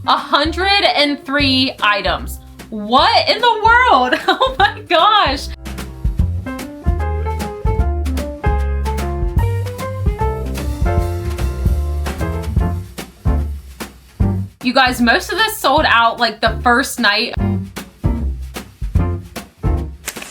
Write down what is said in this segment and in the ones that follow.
103 items. What in the world? Oh my gosh. You guys, most of this sold out like the first night.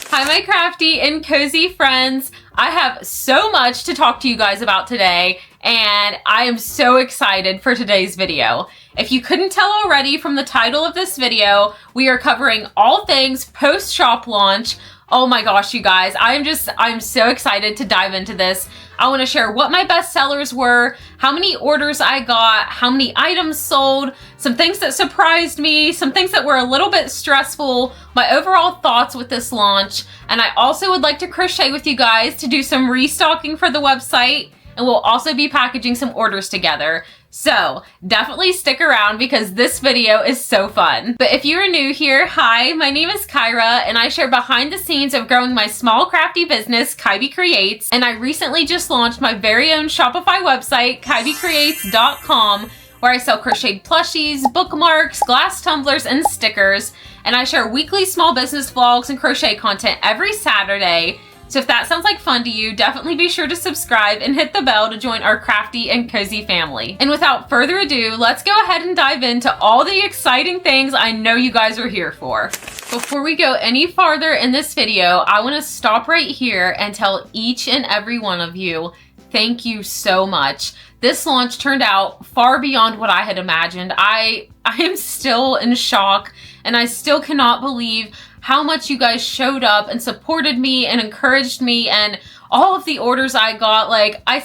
Hi, my crafty and cozy friends. I have so much to talk to you guys about today, and I am so excited for today's video. If you couldn't tell already from the title of this video, we are covering all things post-shop launch. Oh my gosh, you guys, I'm so excited to dive into this. I want to share what my best sellers were, how many orders I got, how many items sold, some things that surprised me, some things that were a little bit stressful, my overall thoughts with this launch, and I also would like to crochet with you guys to do some restocking for the website, and we'll also be packaging some orders together. So definitely stick around because this video is so fun. But if you're new here, hi, my name is Kyra and I share behind the scenes of growing my small crafty business, Kybee Creates. And I recently just launched my very own Shopify website, kybeecreates.com, where I sell crocheted plushies, bookmarks, glass tumblers, and stickers. And I share weekly small business vlogs and crochet content every Saturday. So if that sounds like fun to you, definitely be sure to subscribe and hit the bell to join our crafty and cozy family. And without further ado, let's go ahead and dive into all the exciting things I know you guys are here for. Before we go any farther in this video, I want to stop right here and tell each and every one of you, thank you so much. This launch turned out far beyond what I had imagined. I am still in shock, and I still cannot believe how much you guys showed up and supported me and encouraged me, and all of the orders I got. Like, I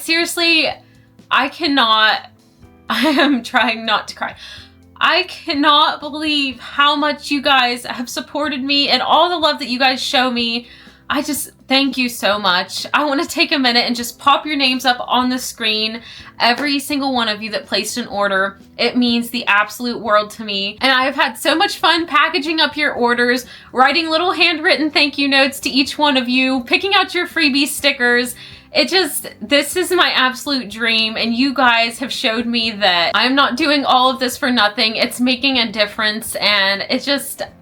am trying not to cry. I cannot believe how much you guys have supported me and all the love that you guys show me. I just thank you so much. I want to take a minute and just pop your names up on the screen. Every single one of you that placed an order, it means the absolute world to me. And I've had so much fun packaging up your orders, writing little handwritten thank you notes to each one of you, picking out your freebie stickers. This is my absolute dream, and you guys have showed me that I'm not doing all of this for nothing. It's making a difference, and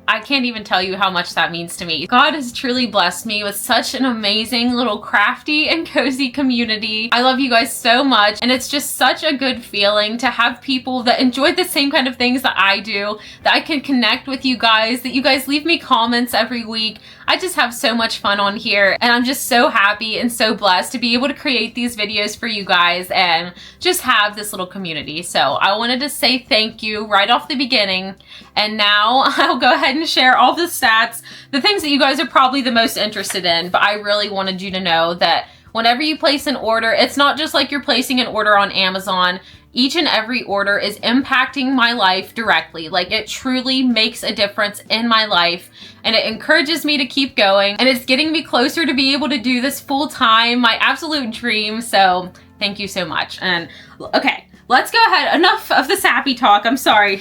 I can't even tell you how much that means to me. God has truly blessed me with such an amazing little crafty and cozy community. I love you guys so much, and it's just such a good feeling to have people that enjoy the same kind of things that I do, that I can connect with you guys, that you guys leave me comments every week. I just have so much fun on here, and I'm just so happy and so blessed to be able to create these videos for you guys and just have this little community. So I wanted to say thank you right off the beginning, and now I'll go ahead and share all the stats, the things that you guys are probably the most interested in. But I really wanted you to know that whenever you place an order, it's not just like you're placing an order on Amazon. Each and every order is impacting my life directly. Like, it truly makes a difference in my life, and it encourages me to keep going, and it's getting me closer to be able to do this full time, my absolute dream. So thank you so much. And okay, let's go ahead. Enough of the sappy talk. I'm sorry.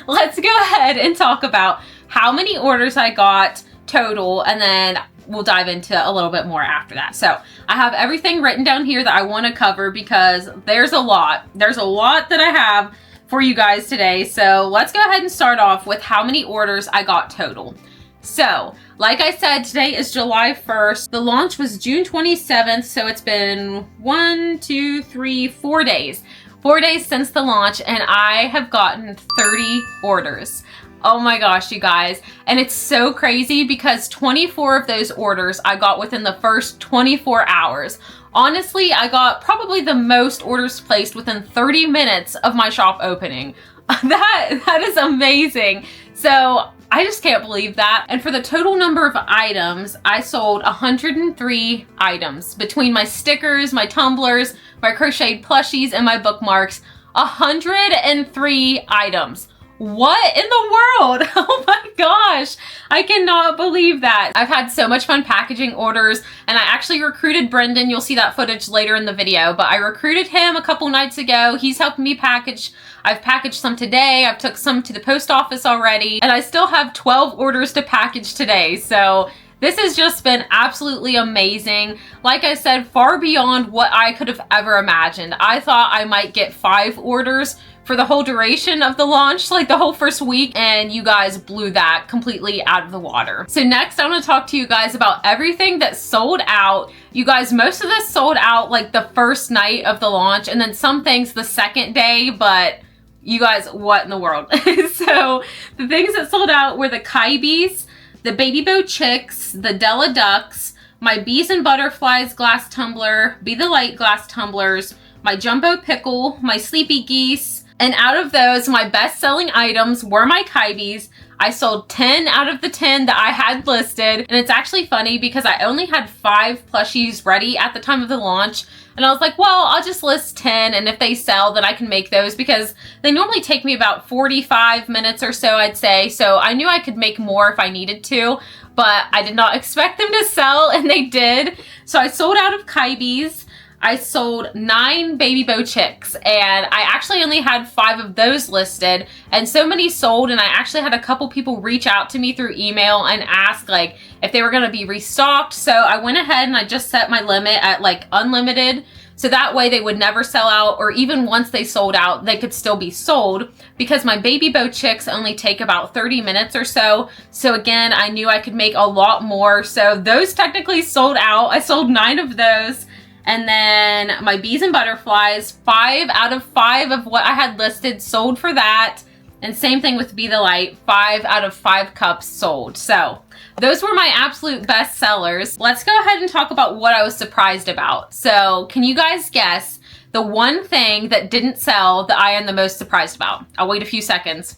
Let's go ahead and talk about how many orders I got total, and then we'll dive into a little bit more after that. So I have everything written down here that I want to cover because there's a lot. There's a lot that I have for you guys today. So let's go ahead and start off with how many orders I got total. So like I said, today is July 1st. The launch was June 27th. So it's been 4 days. 4 days since the launch, and I have gotten 30 orders. Oh my gosh, you guys. And it's so crazy because 24 of those orders I got within the first 24 hours. Honestly, I got probably the most orders placed within 30 minutes of my shop opening. That is amazing. So I just can't believe that. And for the total number of items, I sold 103 items between my stickers, my tumblers, my crocheted plushies, and my bookmarks. 103 items. What in the world? Oh my gosh, I cannot believe that. I've had so much fun packaging orders, and I actually recruited Brendan. You'll see that footage later in the video, but I recruited him a couple nights ago. He's helping me package. I've packaged some today. I've took some to the post office already, and I still have 12 orders to package today. So this has just been absolutely amazing. Like I said, far beyond what I could have ever imagined. I thought I might get 5 orders for the whole duration of the launch, like the whole first week, and you guys blew that completely out of the water. So next, I'm gonna talk to you guys about everything that sold out. You guys, most of this sold out like the first night of the launch, and then some things the second day, but you guys, what in the world? So the things that sold out were the Kybees, the Baby Bow Chicks, the Della Ducks, my Bees and Butterflies glass tumbler, Be the Light glass tumblers, my Jumbo Pickle, my Sleepy Geese, and out of those, my best-selling items were my Kybees. I sold 10 out of the 10 that I had listed, and it's actually funny because I only had 5 plushies ready at the time of the launch, and I was like, well, I'll just list 10, and if they sell, then I can make those, because they normally take me about 45 minutes or so, I'd say, so I knew I could make more if I needed to, but I did not expect them to sell, and they did. So I sold out of Kybees. I sold 9 Baby Bow Chicks, and I actually only had 5 of those listed, and so many sold, and I actually had a couple people reach out to me through email and ask like if they were going to be restocked. So I went ahead and I just set my limit at like unlimited, so that way they would never sell out, or even once they sold out, they could still be sold, because my Baby Bow Chicks only take about 30 minutes or so. So again, I knew I could make a lot more, so those technically sold out. I sold 9 of those. And then my Bees and Butterflies, 5 out of 5 of what I had listed sold for that. And same thing with Be the Light, 5 out of 5 cups sold. So those were my absolute best sellers. Let's go ahead and talk about what I was surprised about. So can you guys guess the one thing that didn't sell that I am the most surprised about? I'll wait a few seconds.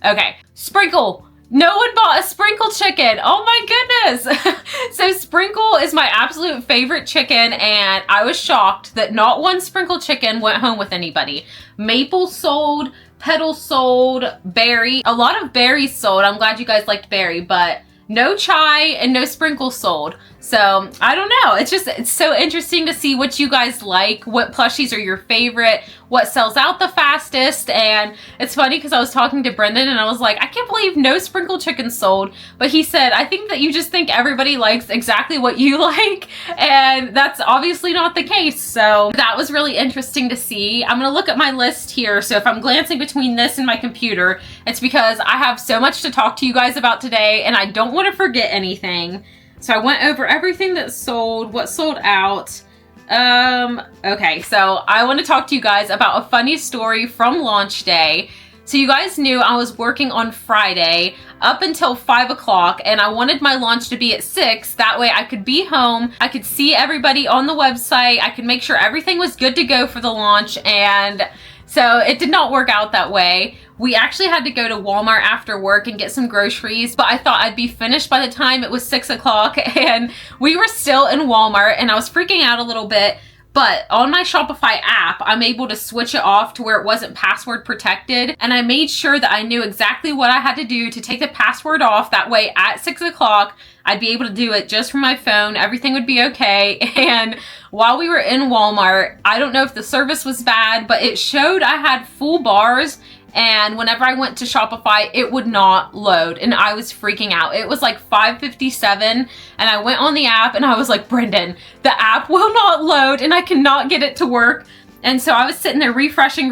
Okay, Sprinkle. No one bought a Sprinkle chicken. Oh my goodness. So Sprinkle is my absolute favorite chicken, and I was shocked that not one Sprinkle chicken went home with anybody. Maple sold, Petal sold, Berry. A lot of berries sold. I'm glad you guys liked berry, but no chai and no Sprinkle sold. So I don't know. It's so interesting to see what you guys like, what plushies are your favorite, what sells out the fastest. And it's funny because I was talking to Brendan and I was like, I can't believe no Sprinkle chicken sold. But he said, I think that you just think everybody likes exactly what you like. And that's obviously not the case. So that was really interesting to see. I'm going to look at my list here. So if I'm glancing between this and my computer, it's because I have so much to talk to you guys about today and I don't want to forget anything. So I went over everything that sold, what sold out. Okay, so I want to talk to you guys about a funny story from launch day. So you guys knew I was working on Friday up until 5 o'clock, and I wanted my launch to be at 6. That way I could be home, I could see everybody on the website, I could make sure everything was good to go for the launch, and so it did not work out that way. We actually had to go to Walmart after work and get some groceries, but I thought I'd be finished by the time it was 6 o'clock, and we were still in Walmart, and I was freaking out a little bit. But on my Shopify app, I'm able to switch it off to where it wasn't password protected. And I made sure that I knew exactly what I had to do to take the password off. That way at 6 o'clock, I'd be able to do it just from my phone. Everything would be okay. And while we were in Walmart, I don't know if the service was bad, but it showed I had full bars. And whenever I went to Shopify, it would not load, and I was freaking out. It was like 5:57, and I went on the app, and I was like, Brendan, the app will not load, and I cannot get it to work. And so I was sitting there refreshing,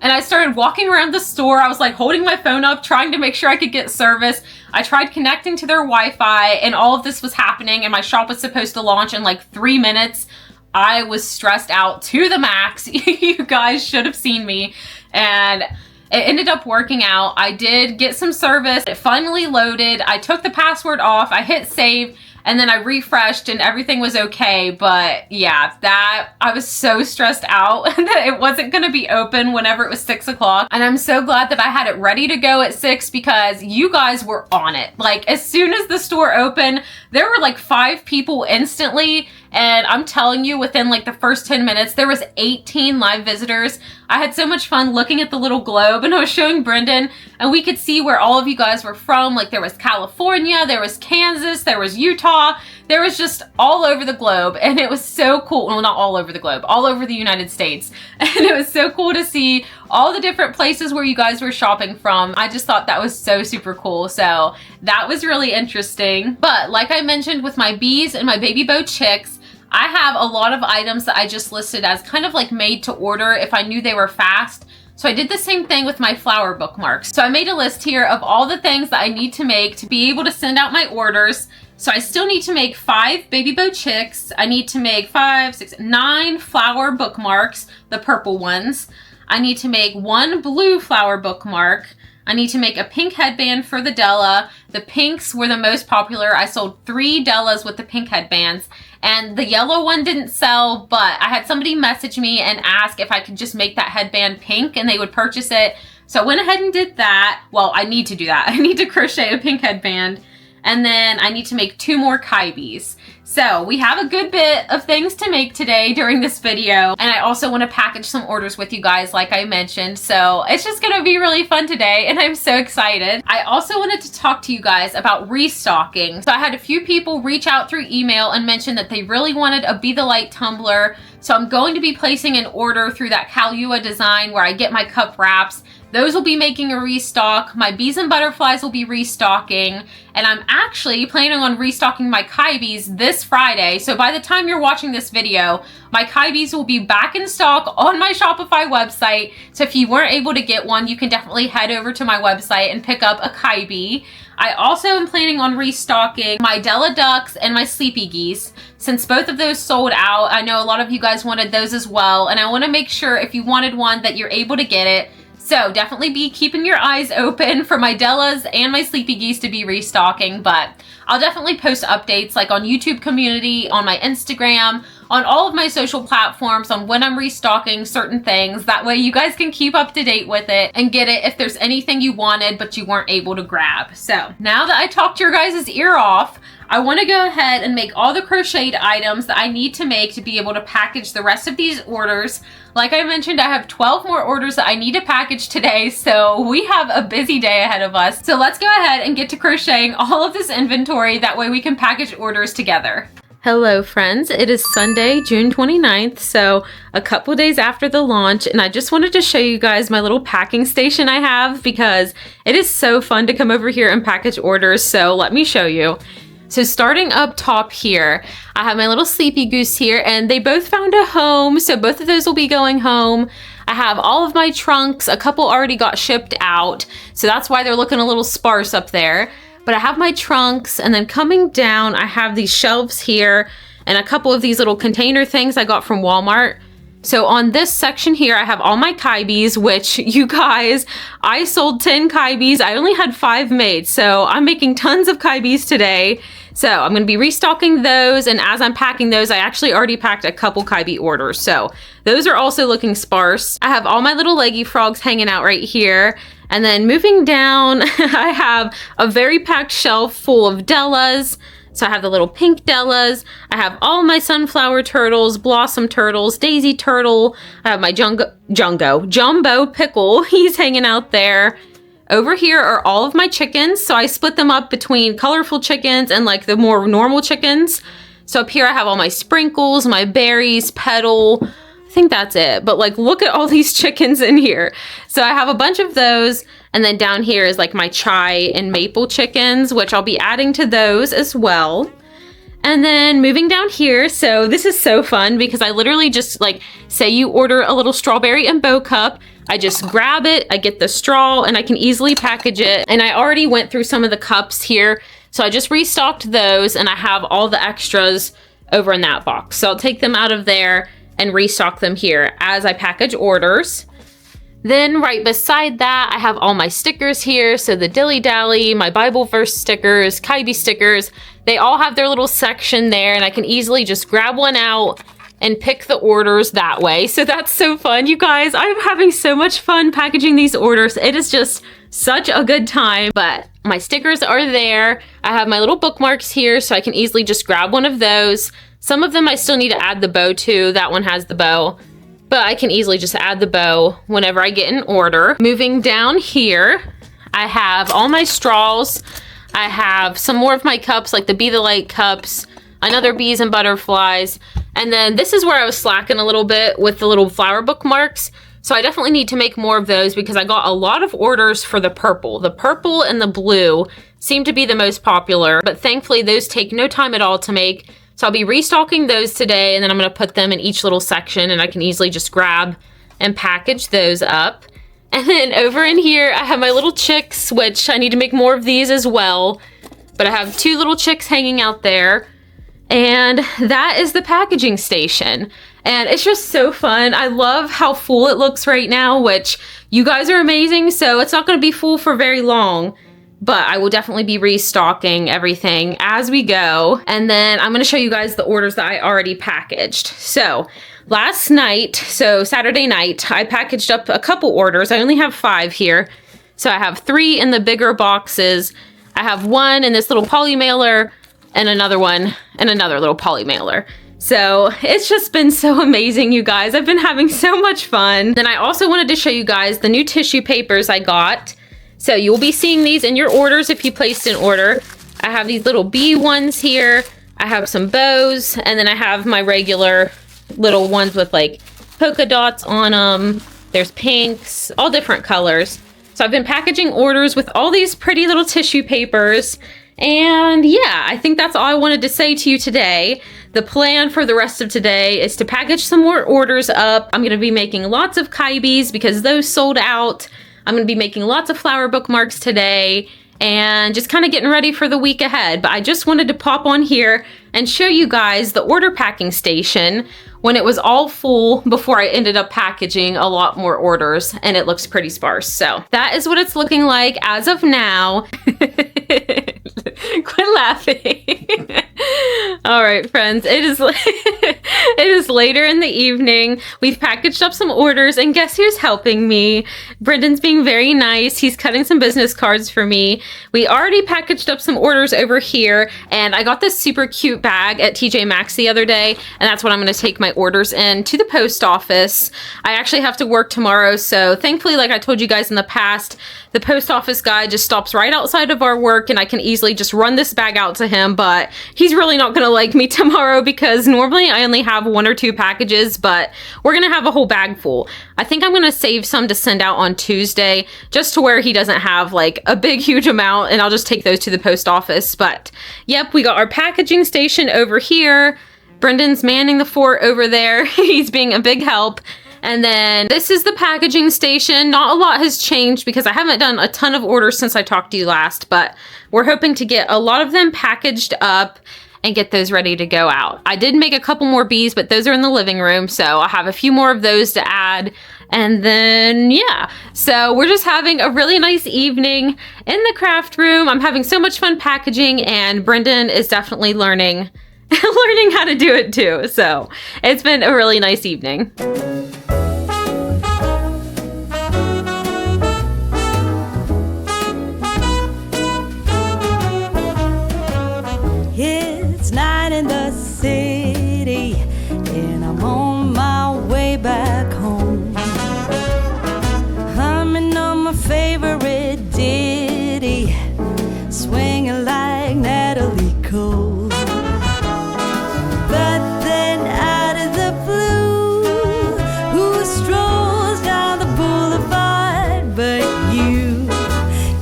and I started walking around the store. I was like holding my phone up, trying to make sure I could get service. I tried connecting to their Wi-Fi, and all of this was happening, and my shop was supposed to launch in like 3 minutes. I was stressed out to the max. You guys should have seen me. And it ended up working out. I did get some service. It finally loaded. I took the password off. I hit save, and then I refreshed and everything was okay. But yeah, I was so stressed out that it wasn't going to be open whenever it was 6 o'clock. And I'm so glad that I had it ready to go at 6 because you guys were on it. Like as soon as the store opened, there were like 5 people instantly. And I'm telling you, within like the first 10 minutes, there was 18 live visitors. I had so much fun looking at the little globe, and I was showing Brendan, and we could see where all of you guys were from. Like there was California, there was Kansas, there was Utah, there was just all over the globe. And it was so cool. Well, not all over the globe, all over the United States. And it was so cool to see all the different places where you guys were shopping from. I just thought that was so super cool. So that was really interesting. But like I mentioned with my bees and my Baby Bow Chicks, I have a lot of items that I just listed as kind of like made to order if I knew they were fast. So I did the same thing with my flower bookmarks. So I made a list here of all the things that I need to make to be able to send out my orders. So I still need to make 5 baby bow chicks. I need to make 5, 6, 9 flower bookmarks, the purple ones. I need to make 1 blue flower bookmark. I need to make a pink headband for the Della. The pinks were the most popular. I sold 3 Dellas with the pink headbands. And the yellow one didn't sell, but I had somebody message me and ask if I could just make that headband pink and they would purchase it. So I went ahead and did that. Well, I need to do that. I need to crochet a pink headband. And then I need to make 2 more Kybees. So we have a good bit of things to make today during this video. And I also want to package some orders with you guys, like I mentioned. So it's just going to be really fun today. And I'm so excited. I also wanted to talk to you guys about restocking. So I had a few people reach out through email and mention that they really wanted a Be the Light tumbler. So I'm going to be placing an order through that Kalua design where I get my cup wraps. Those will be making a restock. My bees and butterflies will be restocking. And I'm actually planning on restocking my Kybees this Friday. So by the time you're watching this video, my Kybees will be back in stock on my Shopify website. So if you weren't able to get one, you can definitely head over to my website and pick up a Kybee. I also am planning on restocking my Della Ducks and my Sleepy Geese. Since both of those sold out, I know a lot of you guys wanted those as well. And I want to make sure if you wanted one that you're able to get it. So definitely be keeping your eyes open for my Dellas and my Sleepy Geese to be restocking, but I'll definitely post updates like on YouTube community, on my Instagram, on all of my social platforms on when I'm restocking certain things. That way you guys can keep up to date with it and get it if there's anything you wanted but you weren't able to grab. So now that I talked your guys' ear off, I want to go ahead and make all the crocheted items that I need to make to be able to package the rest of these orders. Like I mentioned, I have 12 more orders that I need to package today, so we have a busy day ahead of us. So let's go ahead and get to crocheting all of this inventory. That way we can package orders together. Hello friends, it is Sunday, June 29th, so a couple days after the launch, and I just wanted to show you guys my little packing station I have because it is so fun to come over here and package orders, so let me show you. So starting up top here, I have my little Sleepy Goose here, and they both found a home, so both of those will be going home. I have all of my trunks. A couple already got shipped out, so that's why they're looking a little sparse up there. But I have my trunks, and then coming down, I have these shelves here, and a couple of these little container things I got from Walmart. So on this section here, I have all my Kybees, which you guys, I sold 10 Kybees. I only had 5 made, so I'm making tons of Kybees today. So I'm going to be restocking those, and as I'm packing those, I actually already packed a couple Kybee orders. So those are also looking sparse. I have all my little leggy frogs hanging out right here. And then moving down, I have a very packed shelf full of Dellas. So I have the little pink Dellas. I have all my sunflower turtles, blossom turtles, daisy turtle. I have my jumbo pickle. He's hanging out there. Over here are all of my chickens. So I split them up between colorful chickens and like the more normal chickens. So up here I have all my sprinkles, my berries, petal. I think that's it. But like, look at all these chickens in here. So I have a bunch of those. And then down here is like my chai and maple chickens, which I'll be adding to those as well. And then moving down here, so this is so fun because I literally just like, say you order a little strawberry and bow cup, I just grab it, I get the straw, and I can easily package it. And I already went through some of the cups here, so I just restocked those, and I have all the extras over in that box. So I'll take them out of there and restock them here as I package orders. Then right beside that, I have all my stickers here. So the Dilly Dally, my Bible verse stickers, Kybee stickers, they all have their little section there, and I can easily just grab one out and pick the orders that way. So that's so fun, you guys. I'm having so much fun packaging these orders. It is just such a good time, but my stickers are there. I have my little bookmarks here, so I can easily just grab one of those. Some of them I still need to add the bow to. That one has the bow, but I can easily just add the bow whenever I get an order. Moving down here, I have all my straws. I have some more of my cups, like the Be the Light cups, another bees and butterflies. And then this is where I was slacking a little bit with the little flower bookmarks. So I definitely need to make more of those because I got a lot of orders for the purple. The purple and the blue seem to be the most popular, but thankfully those take no time at all to make. So I'll be restocking those today, and then I'm going to put them in each little section, and I can easily just grab and package those up. And then over in here, I have my little chicks, which I need to make more of these as well. But I have 2 little chicks hanging out there. And that is the packaging station. And it's just so fun. I love how full it looks right now, which you guys are amazing. So it's not going to be full for very long. But I will definitely be restocking everything as we go. And then I'm going to show you guys the orders that I already packaged. So last night, so Saturday night, I packaged up a couple orders. I only have 5 here. So I have 3 in the bigger boxes. I have 1 in this little poly mailer and another one in another little poly mailer. So it's just been so amazing, you guys. I've been having so much fun. Then I also wanted to show you guys the new tissue papers I got. So you'll be seeing these in your orders if you placed an order. I have these little bee ones here. I have some bows, and then I have my regular little ones with like polka dots on them. There's pinks, all different colors. So I've been packaging orders with all these pretty little tissue papers. And yeah, I think that's all I wanted to say to you today. The plan for the rest of today is to package some more orders up. I'm going to be making lots of Kybees because those sold out. I'm going to be making lots of flower bookmarks today and just kind of getting ready for the week ahead. But I just wanted to pop on here and show you guys the order packing station when it was all full before I ended up packaging a lot more orders, and it looks pretty sparse. So that is what it's looking like as of now. Quit laughing. All right, friends, it is it is later in the evening. We've packaged up some orders, and guess who's helping me? Brendan's being very nice. He's cutting some business cards for me. We already packaged up some orders over here, and I got this super cute bag at TJ Maxx the other day, and that's what I'm going to take my orders in to the post office. I actually have to work tomorrow, so thankfully, like I told you guys in the past, the post office guy just stops right outside of our work, and I can easily just run this bag out to him, but he's really not going to like me tomorrow because normally I only have 1 or 2 packages, but we're going to have a whole bag full. I think I'm going to save some to send out on Tuesday just to where he doesn't have like a big, huge amount, and I'll just take those to the post office. But yep, we got our packaging station over here. Brendan's manning the fort over there. He's being a big help. And then this is the packaging station. Not a lot has changed because I haven't done a ton of orders since I talked to you last, but we're hoping to get a lot of them packaged up and get those ready to go out. I did make a couple more bees, but those are in the living room, so I'll have a few more of those to add. And then, yeah, so we're just having a really nice evening in the craft room. I'm having so much fun packaging, and Brendan is definitely learning how to do it too. So it's been a really nice evening. It's night in the city, and I'm on my way back home. Humming on my favorite ditty, swinging like Natalie Cole. But then out of the blue, who strolls down the boulevard but you?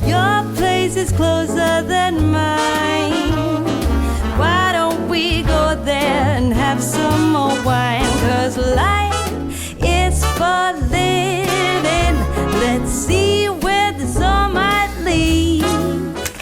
Your place is closer than mine. Why don't we go there and have some more wine? 'Cause life is for living. Let's see where this all might lead.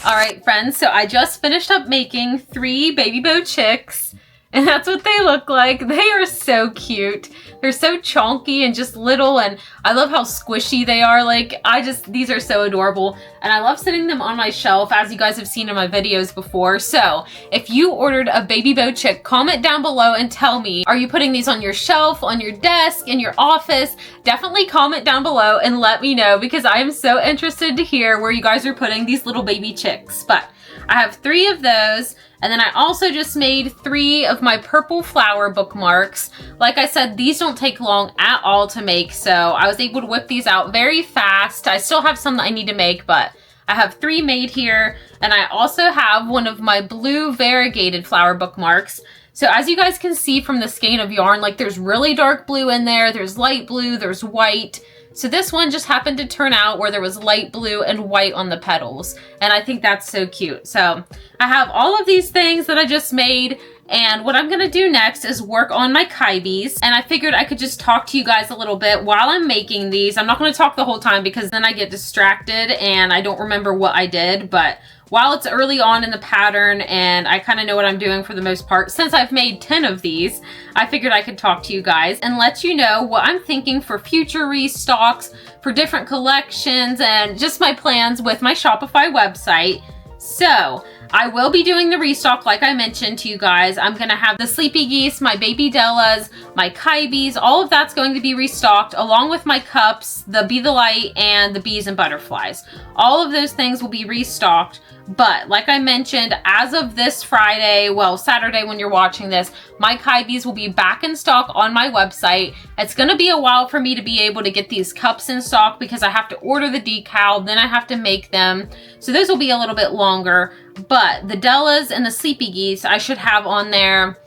All right, friends, so I just finished up making 3 baby bow chicks, and that's what they look like. They are so cute. They're so chonky and just little, and I love how squishy they are. Like, these are so adorable, and I love sitting them on my shelf, as you guys have seen in my videos before. So if you ordered a baby bow chick, comment down below and tell me, are you putting these on your shelf, on your desk, in your office? Definitely comment down below and let me know, because I am so interested to hear where you guys are putting these little baby chicks. But I have 3 of those. And then I also just made 3 of my purple flower bookmarks. Like I said, these don't take long at all to make, so I was able to whip these out very fast. I still have some that I need to make, but I have 3 made here. And I also have one of my blue variegated flower bookmarks. So as you guys can see from the skein of yarn, like there's really dark blue in there, there's light blue, there's white. So this one just happened to turn out where there was light blue and white on the petals. And I think that's so cute. So I have all of these things that I just made, And what I'm gonna do next is work on my Kybees. And I figured I could just talk to you guys a little bit while I'm making these. I'm not gonna talk the whole time because then I get distracted and I don't remember what I did. But while it's early on in the pattern and I kind of know what I'm doing for the most part, since I've made 10 of these, I figured I could talk to you guys and let you know what I'm thinking for future restocks, for different collections, and just my plans with my Shopify website. So I will be doing the restock like I mentioned to you guys. I'm gonna have the Sleepy Geese, my Baby Dellas, my Kybees, all of that's going to be restocked along with my cups, the Be the Light, and the bees and butterflies. All of those things will be restocked. But like I mentioned, as of this Friday, well, Saturday when you're watching this, my Kybees will be back in stock on my website. It's gonna be a while for me to be able to get these cups in stock because I have to order the decal, then I have to make them. So those will be a little bit longer. But the Dellas and the Sleepy Geese I should have on there.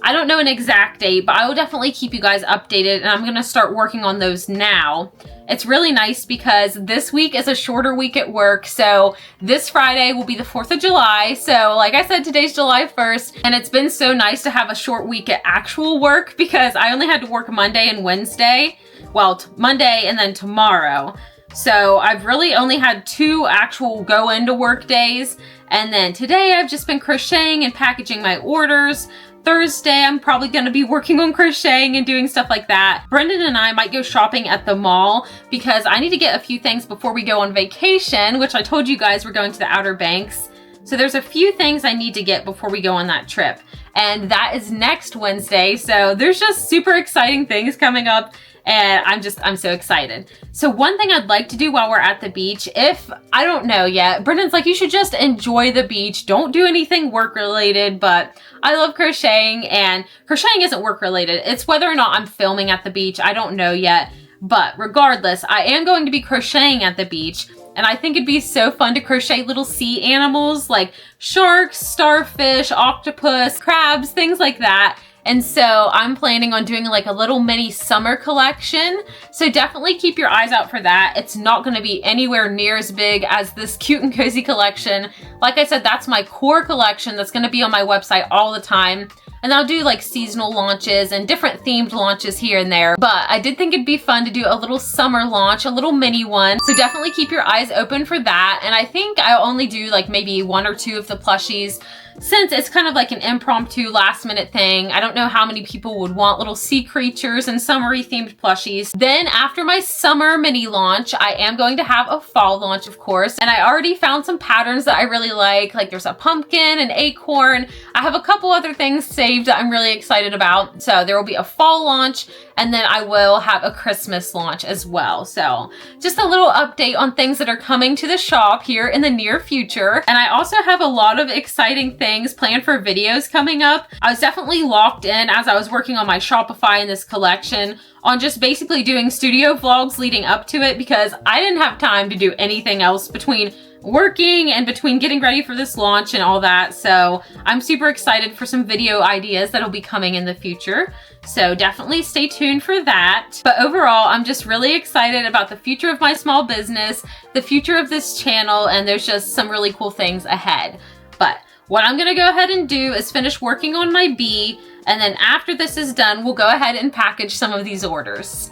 I don't know an exact date, but I will definitely keep you guys updated, and I'm gonna start working on those now. It's really nice because this week is a shorter week at work, so this Friday will be the 4th of July. So like I said, today's July 1st, and it's been so nice to have a short week at actual work because I only had to work Monday and Wednesday. Well, Monday and then tomorrow. So I've really only had 2 actual go into work days. And then today I've just been crocheting and packaging my orders. Thursday, I'm probably going to be working on crocheting and doing stuff like that. Brendan and I might go shopping at the mall because I need to get a few things before we go on vacation, which I told you guys we're going to the Outer Banks. So there's a few things I need to get before we go on that trip. And that is next Wednesday. So there's just super exciting things coming up. And I'm so excited. So one thing I'd like to do while we're at the beach, if I don't know yet, Brendan's like, you should just enjoy the beach. Don't do anything work related, but I love crocheting, and crocheting isn't work related. It's whether or not I'm filming at the beach. I don't know yet, but regardless, I am going to be crocheting at the beach. And I think it'd be so fun to crochet little sea animals like sharks, starfish, octopus, crabs, things like that. And so I'm planning on doing like a little mini summer collection. So definitely keep your eyes out for that. It's not going to be anywhere near as big as this cute and cozy collection. Like I said, that's my core collection that's going to be on my website all the time. And I'll do like seasonal launches and different themed launches here and there. But I did think it'd be fun to do a little summer launch, a little mini one. So definitely keep your eyes open for that. And I think I'll only do like maybe 1 or 2 of the plushies, since it's kind of like an impromptu last minute thing. I don't know how many people would want little sea creatures and summery themed plushies. Then after my summer mini launch, I am going to have a fall launch, of course. And I already found some patterns that I really like there's a pumpkin, an acorn. I have a couple other things saved that I'm really excited about. So there will be a fall launch, and then I will have a Christmas launch as well. So just a little update on things that are coming to the shop here in the near future. And I also have a lot of exciting things planned for videos coming up. I was definitely locked in as I was working on my Shopify in this collection on just basically doing studio vlogs leading up to it because I didn't have time to do anything else between working and between getting ready for this launch and all that. So I'm super excited for some video ideas that'll be coming in the future. So definitely stay tuned for that. But overall, I'm just really excited about the future of my small business, the future of this channel, and there's just some really cool things ahead. But what I'm gonna go ahead and do is finish working on my bee, and then after this is done, we'll go ahead and package some of these orders.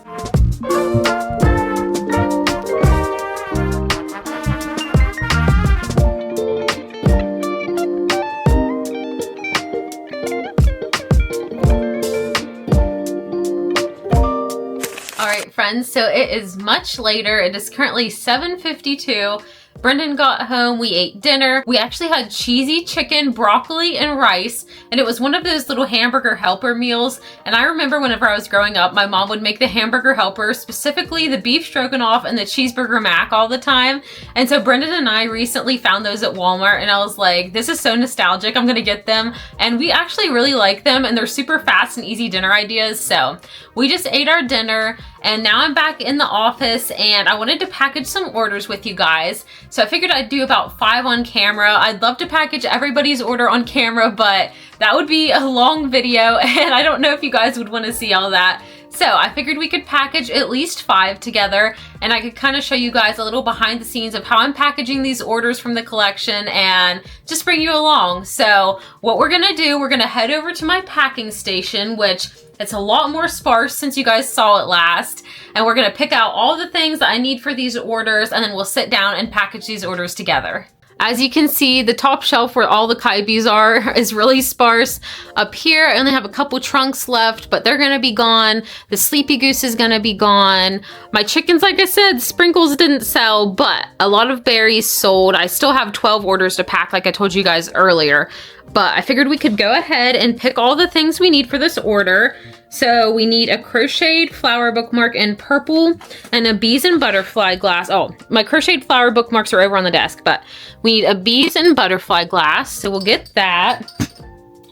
All right, friends, so it is much later. It is currently 7:52. Brendan got home, we ate dinner. We actually had cheesy chicken, broccoli, and rice, and it was one of those little hamburger helper meals. And I remember whenever I was growing up, my mom would make the hamburger helper, specifically the beef stroganoff and the cheeseburger mac all the time. And so Brendan and I recently found those at Walmart, and I was like, this is so nostalgic, I'm gonna get them. And we actually really like them, and they're super fast and easy dinner ideas. So we just ate our dinner, and now I'm back in the office, and I wanted to package some orders with you guys. So I figured I'd do about 5 on camera. I'd love to package everybody's order on camera, but that would be a long video, and I don't know if you guys would want to see all that. So I figured we could package at least 5 together, and I could kind of show you guys a little behind the scenes of how I'm packaging these orders from the collection and just bring you along. So what we're gonna do, we're gonna head over to my packing station, which it's a lot more sparse since you guys saw it last. And we're gonna pick out all the things that I need for these orders, and then we'll sit down and package these orders together. As you can see, the top shelf where all the Kybees are is really sparse. Up here, I only have a couple trunks left, but they're gonna be gone. The Sleepy Goose is gonna be gone. My chickens, like I said, sprinkles didn't sell, but a lot of berries sold. I still have 12 orders to pack, like I told you guys earlier. But I figured we could go ahead and pick all the things we need for this order. So we need a crocheted flower bookmark in purple and a bees and butterfly glass. Oh, my crocheted flower bookmarks are over on the desk, but we need a bees and butterfly glass. So we'll get that.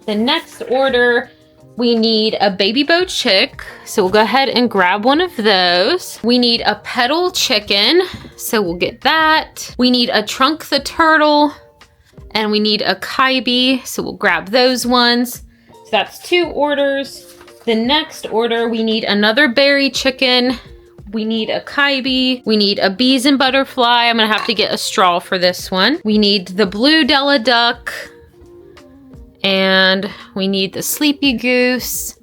The next order, we need a baby bow chick. So we'll go ahead and grab one of those. We need a petal chicken. So we'll get that. We need a Trunk the turtle. And we need a Kybee, so we'll grab those ones. So that's 2 orders. The next order, we need another berry chicken. We need a Kybee. We need a bees and butterfly. I'm gonna have to get a straw for this one. We need the blue Della duck. And we need the Sleepy Goose.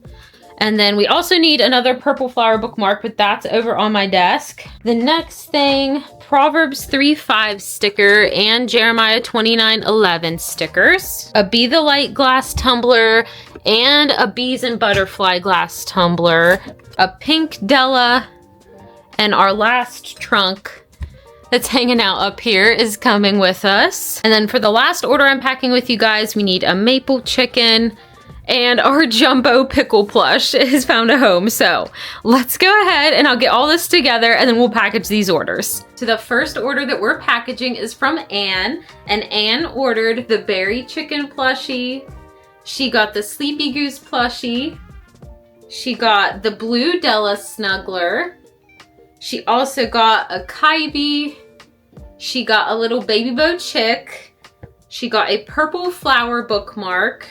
And then we also need another purple flower bookmark, but that's over on my desk. The next thing, Proverbs 3:5 sticker and Jeremiah 29:11 stickers. A Be the Light glass tumbler and a bees and butterfly glass tumbler. A pink Della, and our last trunk that's hanging out up here is coming with us. And then for the last order I'm packing with you guys, we need a maple chicken, and our jumbo pickle plush has found a home. So let's go ahead and I'll get all this together and then we'll package these orders. So the first order that we're packaging is from Anne, and Anne ordered the berry chicken plushie. She got the Sleepy Goose plushie. She got the blue Della snuggler. She also got a Kybee. She got a little baby bow chick. She got a purple flower bookmark.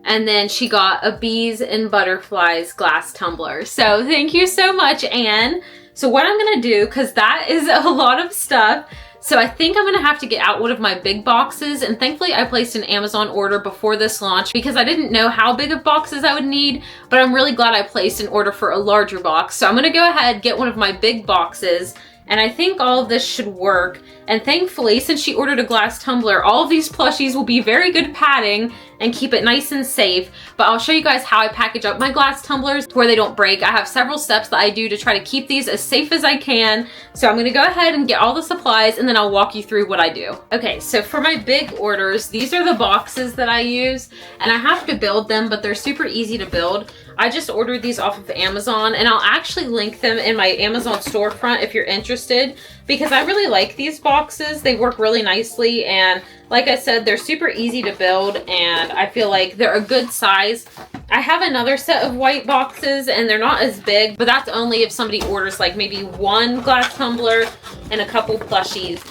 And then she got a bees and butterflies glass tumbler. So thank you so much, Anne. So what I'm gonna do, cause that is a lot of stuff, so I think I'm gonna have to get out one of my big boxes, and thankfully I placed an Amazon order before this launch because I didn't know how big of boxes I would need, but I'm really glad I placed an order for a larger box. So I'm gonna go ahead, get one of my big boxes, and I think all of this should work. And thankfully, since she ordered a glass tumbler, all of these plushies will be very good padding and keep it nice and safe. But I'll show you guys how I package up my glass tumblers to where they don't break. I have several steps that I do to try to keep these as safe as I can. So I'm gonna go ahead and get all the supplies and then I'll walk you through what I do. Okay, so for my big orders, these are the boxes that I use, and I have to build them, but they're super easy to build. I just ordered these off of Amazon, and I'll actually link them in my Amazon storefront if you're interested, because I really like these boxes. They work really nicely, and like I said, they're super easy to build, and I feel like they're a good size. I have another set of white boxes, and they're not as big, but that's only if somebody orders like maybe 1 glass tumbler and a couple plushies.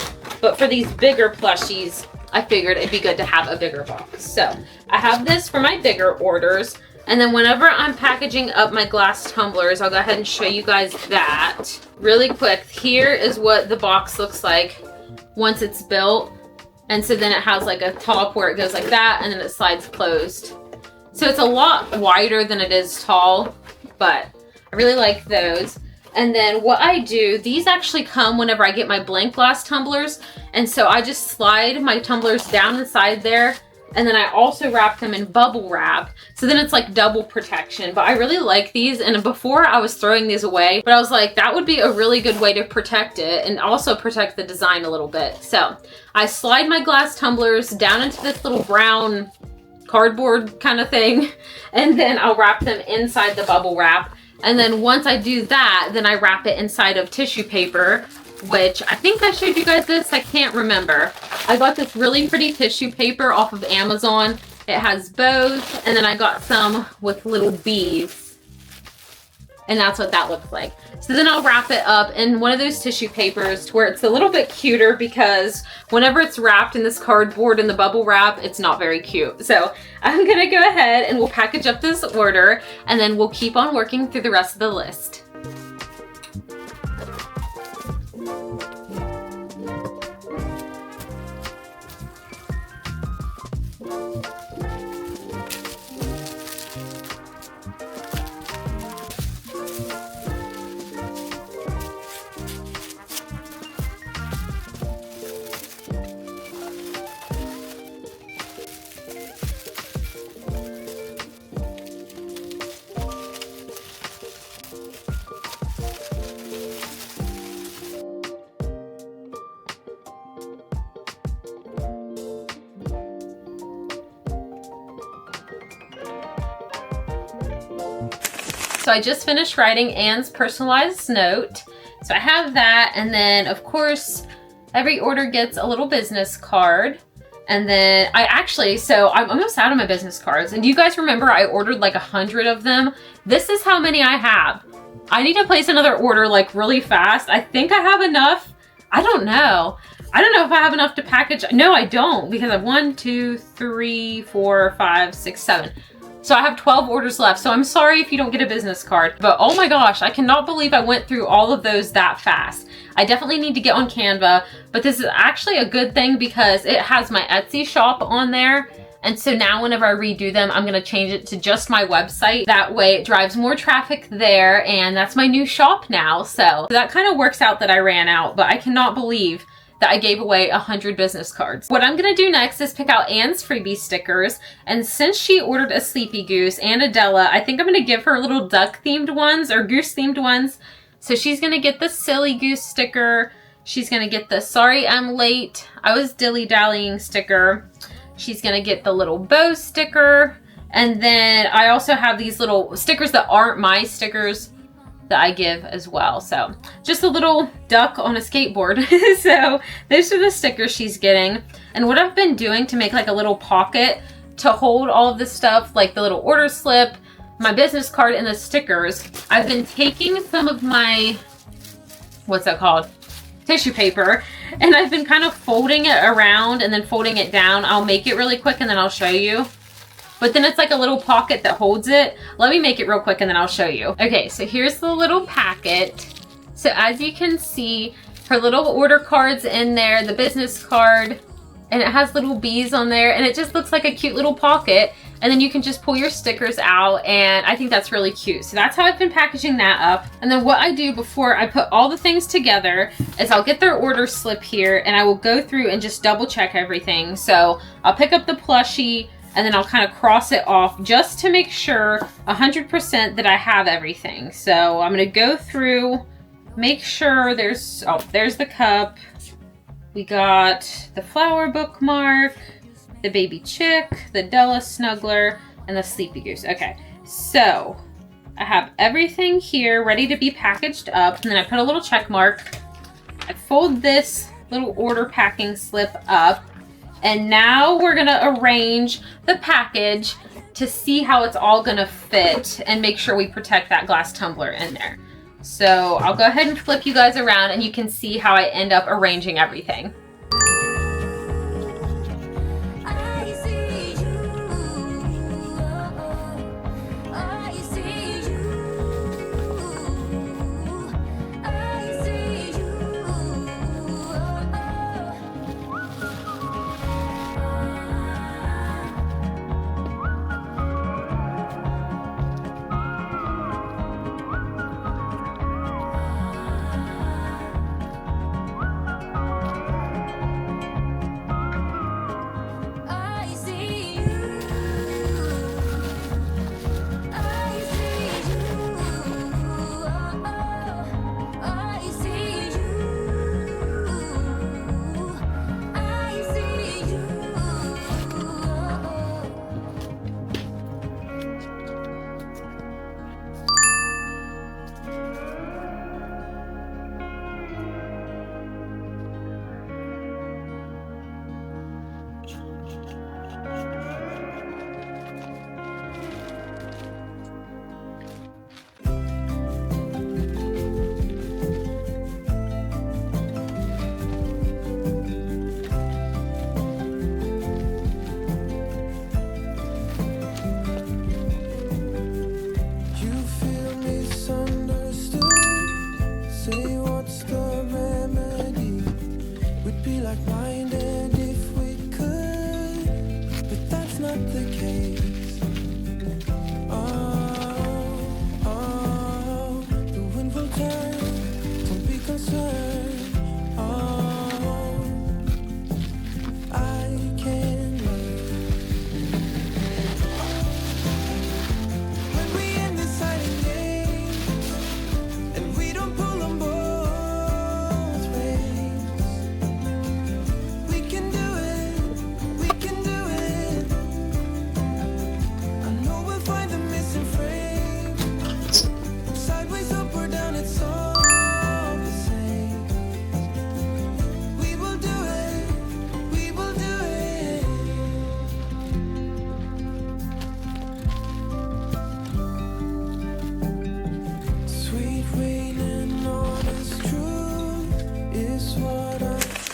But for these bigger plushies, I figured it'd be good to have a bigger box. So I have this for my bigger orders. And then whenever I'm packaging up my glass tumblers, I'll go ahead and show you guys that really quick. Here is what the box looks like once it's built. And so then it has like a top where it goes like that, and then it slides closed. So it's a lot wider than it is tall, but I really like those. And then what I do, these actually come whenever I get my blank glass tumblers. And so I just slide my tumblers down inside there, and then I also wrap them in bubble wrap. So then it's like double protection. But I really like these, and before I was throwing these away, but I was like, that would be a really good way to protect it and also protect the design a little bit. So I slide my glass tumblers down into this little brown cardboard kind of thing, and then I'll wrap them inside the bubble wrap. And then once I do that, then I wrap it inside of tissue paper, which I think I showed you guys this. I can't remember. I got this really pretty tissue paper off of Amazon. It has bows, and then I got some with little bees. And that's what that looks like. So then I'll wrap it up in one of those tissue papers to where it's a little bit cuter, because whenever it's wrapped in this cardboard and the bubble wrap, it's not very cute. So I'm gonna go ahead and we'll package up this order, and then we'll keep on working through the rest of the list. So I just finished writing Anne's personalized note. So I have that, and then of course, every order gets a little business card. And then so I'm almost out of my business cards. And do you guys remember I ordered like 100 of them? This is how many I have. I need to place another order like really fast. I think I have enough. I don't know. I don't know if I have enough to package. No, I don't, because I have 1, 2, 3, 4, 5, 6, 7. So I have 12 orders left. So I'm sorry if you don't get a business card, but oh my gosh, I cannot believe I went through all of those that fast. I definitely need to get on Canva, but this is actually a good thing because it has my Etsy shop on there. And so now whenever I redo them, I'm gonna change it to just my website. That way it drives more traffic there, and that's my new shop now. So that kind of works out that I ran out, but I cannot believe that I gave away 100 business cards. What I'm gonna do next is pick out Anne's freebie stickers. And since she ordered a Sleepy Goose and a Della, I think I'm gonna give her little duck themed ones or goose themed ones. So she's gonna get the Silly Goose sticker. She's gonna get the Sorry I'm Late, I was dilly-dallying sticker. She's gonna get the little bow sticker. And then I also have these little stickers that aren't my stickers that I give as well. So just a little duck on a skateboard. So those are the stickers she's getting. And what I've been doing to make like a little pocket to hold all of this stuff, like the little order slip, my business card, and the stickers, I've been taking some of my, what's that called? Tissue paper, and I've been kind of folding it around and then folding it down. I'll make it really quick and then I'll show you. But then it's like a little pocket that holds it. Let me make it real quick and then I'll show you. Okay, so here's the little packet. So as you can see, her little order card's in there, the business card, and it has little bees on there, and it just looks like a cute little pocket. And then you can just pull your stickers out, and I think that's really cute. So that's how I've been packaging that up. And then what I do before I put all the things together is I'll get their order slip here, and I will go through and just double check everything. So I'll pick up the plushie, and then I'll kind of cross it off just to make sure 100% that I have everything. So I'm gonna go through, make sure there's the cup. We got the flower bookmark, the baby chick, the Della snuggler, and the Sleepy Goose. Okay, so I have everything here ready to be packaged up, and then I put a little check mark. I fold this little order packing slip up, and now we're gonna arrange the package to see how it's all gonna fit and make sure we protect that glass tumbler in there. So I'll go ahead and flip you guys around and you can see how I end up arranging everything.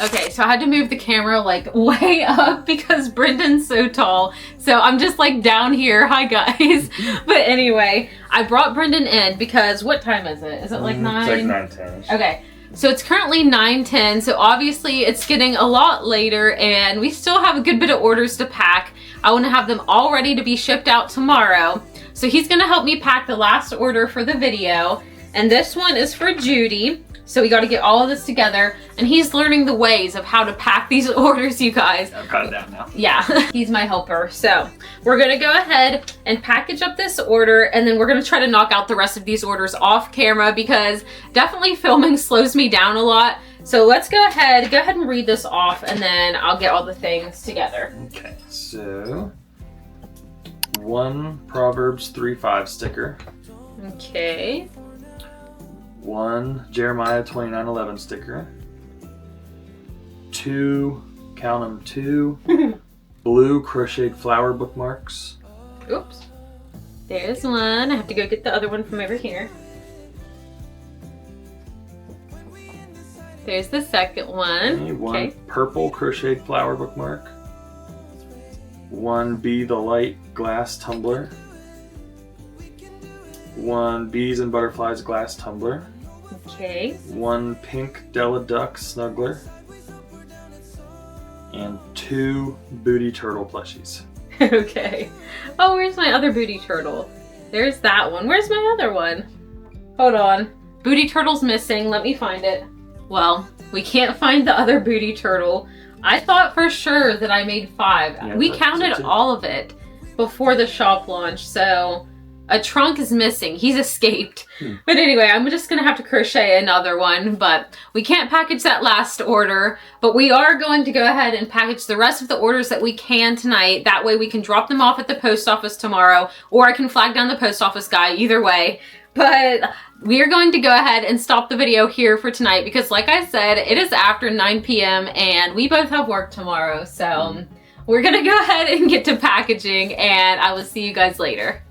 Okay, so I had to move the camera like way up because Brendan's so tall. So I'm just like down here. Hi guys. But anyway, I brought Brendan in because what time is it? Is it like 9? It's like 9:10. Okay. So it's currently 9:10. So obviously it's getting a lot later and we still have a good bit of orders to pack. I want to have them all ready to be shipped out tomorrow. So he's going to help me pack the last order for the video. And this one is for Judy. So we got to get all of this together, and he's learning the ways of how to pack these orders, you guys. I've got it down now. Yeah, he's my helper. So we're gonna go ahead and package up this order, and then we're gonna try to knock out the rest of these orders off camera because definitely filming slows me down a lot. So let's go ahead and read this off, and then I'll get all the things together. Okay, so 1 Proverbs 3:5 sticker. Okay. 1 Jeremiah 29:11 sticker. 2, count them, 2 blue crocheted flower bookmarks. Oops. There's one. I have to go get the other one from over here. There's the second one. Okay, 1 purple crocheted flower bookmark. 1 Be the Light glass tumbler. 1 Bees and Butterflies glass tumbler. Okay. 1 pink Della Duck snuggler. And 2 booty turtle plushies. Okay. Oh, where's my other booty turtle? There's that one. Where's my other one? Hold on. Booty turtle's missing. Let me find it. Well, we can't find the other booty turtle. I thought for sure that I made 5. Yeah, we counted all of it before the shop launch, so a trunk is missing. He's escaped. But anyway, I'm just gonna have to crochet another one, but we can't package that last order, but we are going to go ahead and package the rest of the orders that we can tonight. That way we can drop them off at the post office tomorrow, or I can flag down the post office guy, either way. But we are going to go ahead and stop the video here for tonight because like I said, it is after 9 p.m. and we both have work tomorrow. So we're gonna go ahead and get to packaging, and I will see you guys later.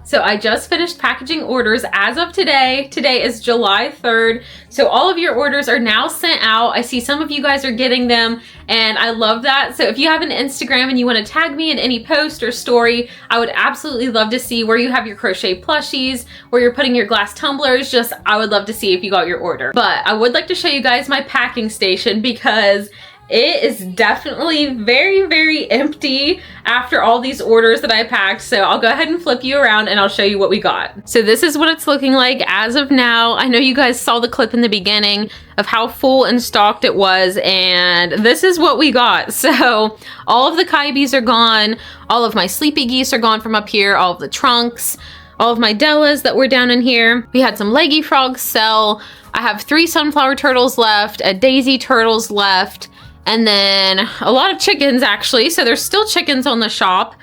So I just finished packaging orders as of today. Today is July 3rd. So all of your orders are now sent out. I see some of you guys are getting them and I love that. So if you have an Instagram and you want to tag me in any post or story, I would absolutely love to see where you have your crochet plushies, where you're putting your glass tumblers. Just, I would love to see if you got your order. But I would like to show you guys my packing station because it is definitely very, very empty after all these orders that I packed. So I'll go ahead and flip you around and I'll show you what we got. So this is what it's looking like as of now. I know you guys saw the clip in the beginning of how full and stocked it was, and this is what we got. So all of the Kybees are gone. All of my sleepy geese are gone from up here. All of the trunks, all of my Dellas that were down in here. We had some leggy frogs sell. I have 3 sunflower turtles left, a daisy turtles left, and then a lot of chickens actually. So there's still chickens on the shop.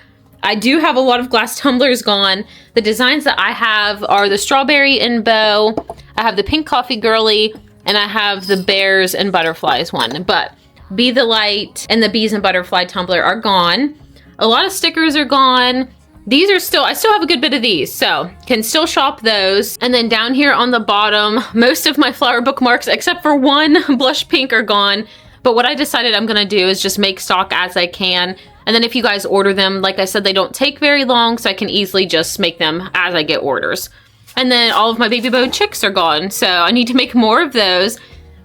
I do have a lot of glass tumblers gone. The designs that I have are the strawberry and bow. I have the pink coffee girly, and I have the bears and butterflies one. But Be the Light and the bees and butterfly tumbler are gone. A lot of stickers are gone. These are still, I still have a good bit of these, so can still shop those. And then down here on the bottom, most of my flower bookmarks, except for 1 blush pink, are gone. But what I decided I'm gonna do is just make stock as I can. And then if you guys order them, like I said, they don't take very long, so I can easily just make them as I get orders. And then all of my baby bow chicks are gone, so I need to make more of those.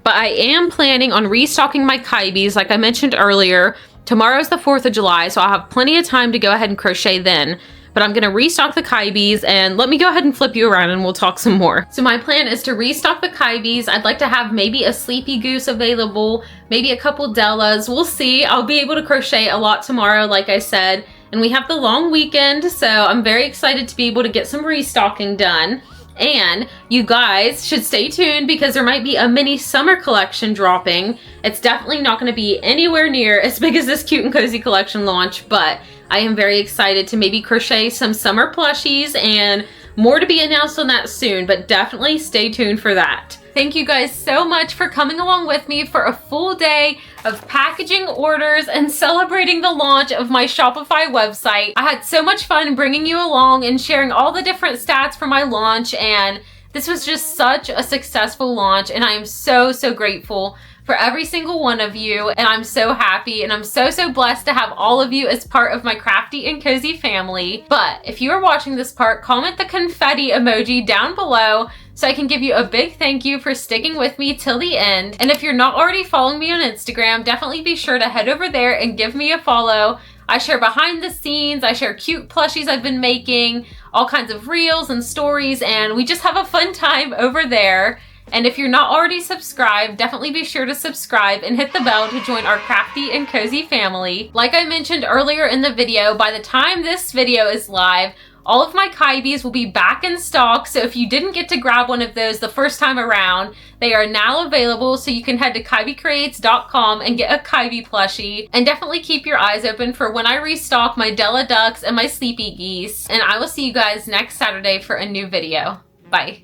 But I am planning on restocking my Kybees, like I mentioned earlier. Tomorrow's the 4th of July, so I'll have plenty of time to go ahead and crochet then. But I'm gonna restock the Kybees, and let me go ahead and flip you around and we'll talk some more. So my plan is to restock the Kybees. I'd like to have maybe a sleepy goose available, maybe a couple Dellas. We'll see. I'll be able to crochet a lot tomorrow, like I said. And we have the long weekend, so I'm very excited to be able to get some restocking done. And you guys should stay tuned because there might be a mini summer collection dropping. It's definitely not going to be anywhere near as big as this Cute and Cozy collection launch, but I am very excited to maybe crochet some summer plushies, and more to be announced on that soon, but definitely stay tuned for that. Thank you guys so much for coming along with me for a full day of packaging orders and celebrating the launch of my Shopify website. I had so much fun bringing you along and sharing all the different stats for my launch, and this was just such a successful launch, and I am so, so grateful for every single one of you, and I'm so happy and I'm so blessed to have all of you as part of my crafty and cozy family. But if you are watching this part, comment the confetti emoji down below so I can give you a big thank you for sticking with me till the end. And if you're not already following me on Instagram, definitely be sure to head over there and give me a follow. I share behind the scenes, I share cute plushies I've been making, all kinds of reels and stories, and we just have a fun time over there. And if you're not already subscribed, definitely be sure to subscribe and hit the bell to join our crafty and cozy family. Like I mentioned earlier in the video, by the time this video is live, all of my Kybees will be back in stock, so if you didn't get to grab one of those the first time around, they are now available, so you can head to kybeecreates.com and get a Kybee plushie. And definitely keep your eyes open for when I restock my Della Ducks and my Sleepy Geese. And I will see you guys next Saturday for a new video. Bye.